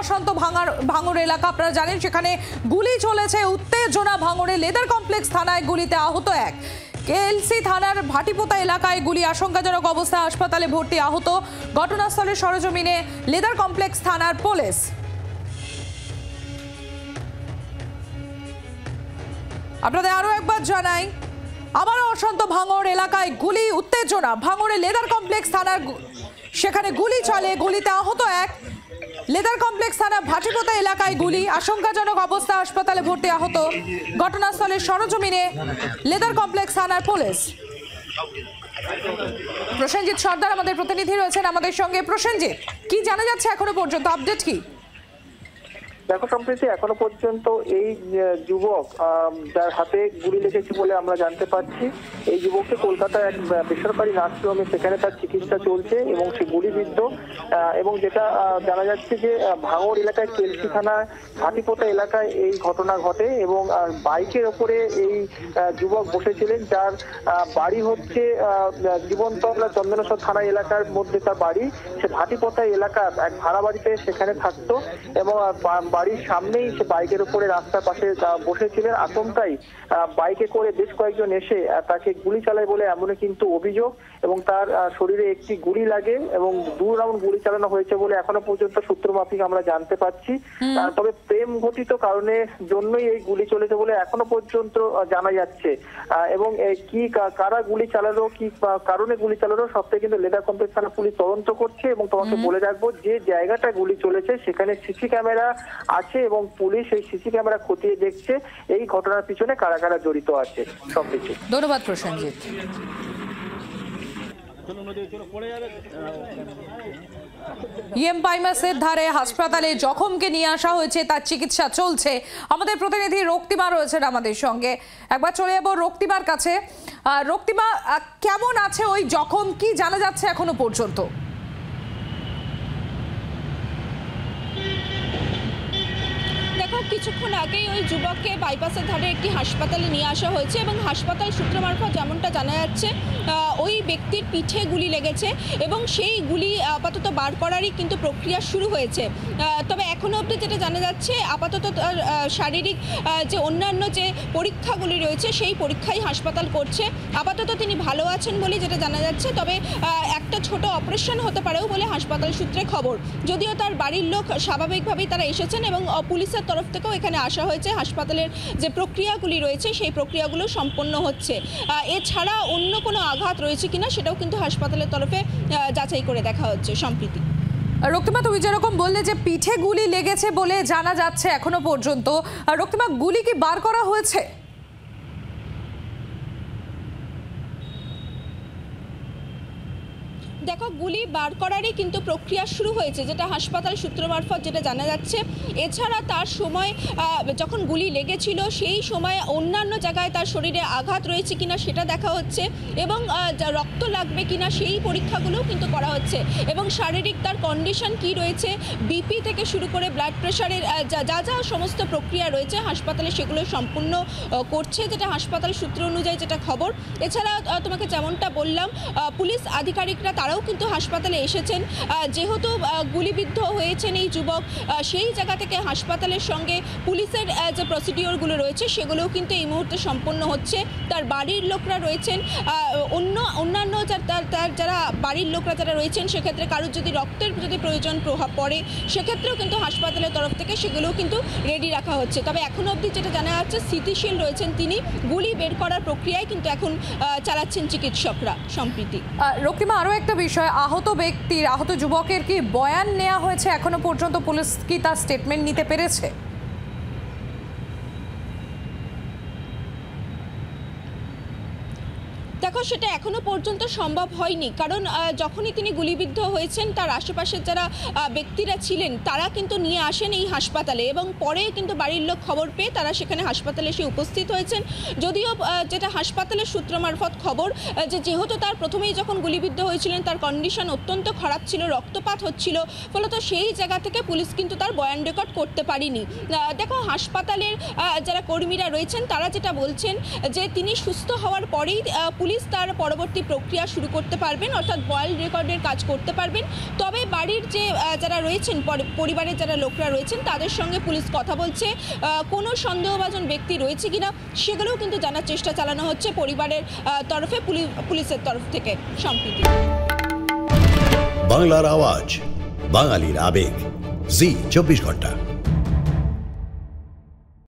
অশান্ত ভাঙড় এলাকা, আপনারা জানেন সেখানে গুলি চলেছে, উত্তেজনা ভাঙড়ে। লেদার কমপ্লেক্স থানায় গুলিতে আহত এক। কেএলসি থানার ভাটিপোতা এলাকায় গুলি, আশঙ্কাজনক অবস্থায় হাসপাতালে ভর্তি আহত। ঘটনাস্থলে সরেজমিনে লেদার কমপ্লেক্স থানার পুলিশ। আপনাদের আরো একবার জানাই, আবারও অশান্ত ভাঙড় এলাকায় গুলি, উত্তেজনা ভাঙড়ে লেদার কমপ্লেক্স থানার, সেখানে গুলি চলে, গুলিতে আহত এক। লেদার কমপ্লেক্স থানা ভাটিপোতা এলাকায় গুলি, আশঙ্কাজনক অবস্থা, হাসপাতালে ভর্তি আহত। ঘটনাস্থলে সরজমিনে লেদার কমপ্লেক্স থানার পুলিশ। প্রসেনজিৎ সর্দার আমাদের প্রতিনিধি রয়েছেন আমাদের সঙ্গে। প্রসেনজিৎ, কি জানা যাচ্ছে এখনো পর্যন্ত, আপডেট কি? দেখো সম্প্রতি এখনো পর্যন্ত এই যুবক যার হাতে গুলি লেগেছে বলে আমরা জানতে পারছি, এই যুবককে কলকাতার এক বেসরকারি নার্সিংহোমে সেখানে তার চিকিৎসা চলছে এবং সে গুলিবিদ্ধ। এবং যেটা জানা যাচ্ছে যে ভাঙড় এলাকায় কেলসি থানার ভাটিপোতা এলাকায় এই ঘটনা ঘটে এবং বাইকের ওপরে এই যুবক বসেছিলেন, যার বাড়ি হচ্ছে জীবনতলা চন্দনেশ্বর থানা এলাকার মধ্যে তার বাড়ি। সে ভাটিপোতা এলাকার এক ভাড়া বাড়িতে সেখানে থাকতো এবং বাড়ির সামনেই সে বাইকের উপরে রাস্তার পাশে বসেছিলেন। আচমকাই বাইকে করে বেশ কয়েকজন এসে তাকে গুলি চালায় বলে এমনই কিন্তু অভিযোগ, এবং তার শরীরে একটি গুলি লাগে এবং 2 রাউন্ড গুলি চালানো হয়েছে বলে এখনো পর্যন্ত সূত্র মাফিক আমরা জানতে পারছি। তবে প্রেম ঘটিত কারণের জন্যই এই গুলি চলেছে বলে এখনো পর্যন্ত জানা যাচ্ছে। এবং কি কারা গুলি চালালো, কি কারণে গুলি চালালো, সবটাই কিন্তু লেদার কমপ্লেক্স থানা পুলিশ তদন্ত করছে। এবং তোমাকে বলে রাখবো, যে জায়গাটা গুলি চলেছে সেখানে সিসি ক্যামেরা আছে এবং পুলিশ এই সিসি ক্যামেরা খতিয়ে দেখছে এই ঘটনার পিছনে কারা কারা জড়িত আছে সবকিছু। ধন্যবাদ প্রসেনজিৎ। পাইমাসের ধারে হাসপাতালে জখমকে নিয়ে আসা হয়েছে, তার চিকিৎসা চলছে। আমাদের প্রতিনিধি রক্তিমা রয়েছেন আমাদের সঙ্গে, একবার চলে যাবো রক্তিমার কাছে। রক্তিমা, কেমন আছে ওই জখম, কি জানা যাচ্ছে এখনো পর্যন্ত? দেখো, কিছুক্ষণ আগেই ওই যুবককে বাইপাসের ধারে একটি হাসপাতালে নিয়ে আসা হয়েছে এবং হাসপাতাল সূত্র মারফত যেমনটা জানা যাচ্ছে, ওই ব্যক্তির পিঠে গুলি লেগেছে এবং সেই গুলি আপাতত বার করারই কিন্তু প্রক্রিয়া শুরু হয়েছে। তবে এখনও অবধি যেটা জানা যাচ্ছে, আপাতত শারীরিক যে অন্যান্য যে পরীক্ষাগুলি রয়েছে সেই পরীক্ষাই হাসপাতাল করছে। আপাতত তিনি ভালো আছেন বলে যেটা জানা যাচ্ছে, তবে একটা ছোট অপারেশন হতে পারেও বলে হাসপাতাল সূত্রে খবর। যদিও তার বাড়ির লোক স্বাভাবিকভাবেই তারা এসেছেন এবং পুলিশের তরফ থেকেও এখানে আসা হয়েছে। হাসপাতালের যে প্রক্রিয়াগুলি রয়েছে সেই প্রক্রিয়াগুলো সম্পন্ন হচ্ছে। এছাড়া অন্য কোনো আঘাত রয়েছে কিনা সেটাও কিন্তু হাসপাতালের তরফে যাচাই করে দেখা হচ্ছে সম্প্রীতি। রক্তিমা, তুমি যেরকম বললে যে পিঠে গুলি লেগেছে বলে জানা যাচ্ছে এখনো পর্যন্ত, রক্তিমা গুলি কি বার করা হয়েছে? দেখো, গুলি বার করারই কিন্তু প্রক্রিয়া শুরু হয়েছে, যেটা হাসপাতাল সূত্র মারফত যেটা জানা যাচ্ছে। এছাড়া তার সময় যখন গুলি লেগেছিল সেই সময় অন্যান্য জায়গায় তার শরীরে আঘাত রয়েছে কিনা সেটা দেখা হচ্ছে এবং রক্ত লাগবে কিনা সেই পরীক্ষাগুলোও কিন্তু করা হচ্ছে। এবং শারীরিক তার কন্ডিশন কি রয়েছে, বিপি থেকে শুরু করে ব্লাড প্রেশারের যা যা সমস্ত প্রক্রিয়া রয়েছে হাসপাতালে সেগুলো সম্পূর্ণ করছে, যেটা হাসপাতাল সূত্র অনুযায়ী যেটা খবর। এছাড়া তোমাকে যেমনটা বললাম, পুলিশ আধিকারিকরা তারাও কিন্তু হাসপাতালে এসেছেন। যেহেতু গুলিবিদ্ধ হয়েছেন এই যুবক, সেই জায়গা থেকে হাসপাতালের সঙ্গে পুলিশের যে প্রসিডিওরগুলো রয়েছে সেগুলোও কিন্তু এই মুহূর্তে সম্পন্ন হচ্ছে। তার বাড়ির লোকরা রয়েছেন, অন্যান্য তার যারা বাড়ির লোকরা যারা রয়েছেন, সেক্ষেত্রে কারোর যদি রক্তের যদি প্রয়োজন প্রভাব পড়ে সেক্ষেত্রেও কিন্তু হাসপাতালের তরফ থেকে সেগুলোও কিন্তু রেডি রাখা হচ্ছে। তবে এখনও অবধি যেটা জানা যাচ্ছে, স্থিতিশীল রয়েছেন তিনি। গুলি বের করার প্রক্রিয়ায় কিন্তু এখন চালাচ্ছেন চিকিৎসকরা সম্প্রীতি। রক্তিমা, আরও একটা বিষয়, আহত যুবকের কি বয়ান নেওয়া হয়েছে এখনো পর্যন্ত? পুলিশ কি তার স্টেটমেন্ট নিতে পেরেছে? দেখো, সেটা এখনো পর্যন্ত সম্ভব হয়নি, কারণ যখনই তিনি গুলিবিদ্ধ হয়েছেন তার আশেপাশের যারা ব্যক্তিরা ছিলেন তারা কিন্তু নিয়ে আসেন এই হাসপাতালে এবং পরে কিন্তু বাড়ির লোক খবর পেয়ে তারা সেখানে হাসপাতালে এসে উপস্থিত হয়েছেন। যদিও যেটা হাসপাতালের সূত্র মারফত খবর, যেহেতু তার প্রথমেই যখন গুলিবিদ্ধ হয়েছিলেন তার কন্ডিশন অত্যন্ত খারাপ ছিল, রক্তপাত হচ্ছিল, ফলত সেই জায়গা থেকে পুলিশ কিন্তু তার বয়ান রেকর্ড করতে পারেনি। দেখো, হাসপাতালের যারা কর্মীরা রয়েছেন তারা যেটা বলছেন যে তিনি সুস্থ হওয়ার পরেই পুলিশ পুলিশ তার পরবর্তী প্রক্রিয়া শুরু করতে পারবেন, অর্থাৎ বয়েল রেকর্ডের কাজ করতে পারবেন। তবে বাড়ির যে যারা রয়েছেন, পরিবারের যারা লোকরা রয়েছেন, তাদের সঙ্গে পুলিশ কথা বলছে। কোনো সন্দেহভাজন ব্যক্তি রয়েছে কিনা সেগুলোও কিন্তু জানার চেষ্টা চালানো হচ্ছে পরিবারের তরফে, পুলিশের তরফ থেকে। সম্প্রীতি, বাংলার আওয়াজ, বাঙালির আবেগ, জি 24 ঘন্টা।